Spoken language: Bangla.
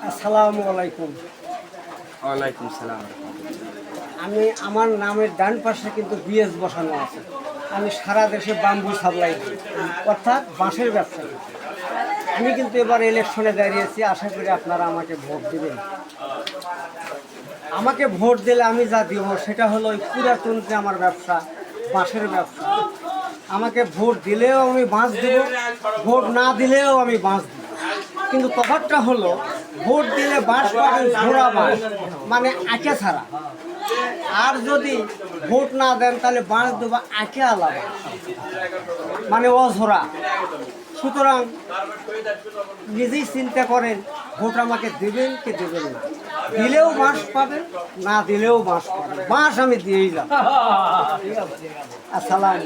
আসসালামু আলাইকুম। ওয়ালাইকুম সালাম। আমি আমার নামের ডান পাশে কিন্তু বিএস বসানো আছে। আমি সারা দেশে বাম্বু সাপ্লাই দিই, অর্থাৎ বাঁশের ব্যবসা করি। আমি কিন্তু এবার ইলেকশনে দাঁড়িয়েছি, আশা করি আপনারা আমাকে ভোট দেবেন। আমাকে ভোট দিলে আমি যা দিব সেটা হলো ওই পুরাতন যে আমার ব্যবসা, বাঁশের ব্যবসা। আমাকে ভোট দিলেও আমি বাঁশ দেব, ভোট না দিলেও আমি বাঁশ দেব। কিন্তু তফাৎটা হলো, ভোট দিলে বাঁশ পাবেন ঝোড়া বাঁশ, মানে আঁকে ছাড়া। আর যদি ভোট না দেন তাহলে বাঁশ দেবো আঁকে আলাদা, মানে অঝোরা। সুতরাং নিজেই চিন্তা করেন, ভোট আমাকে দেবেন কি দেবেন না। দিলেও বাঁশ পাবেন, না দিলেও বাঁশ পাবেন। বাঁশ আমি দিয়েই যাব। আসসালাম।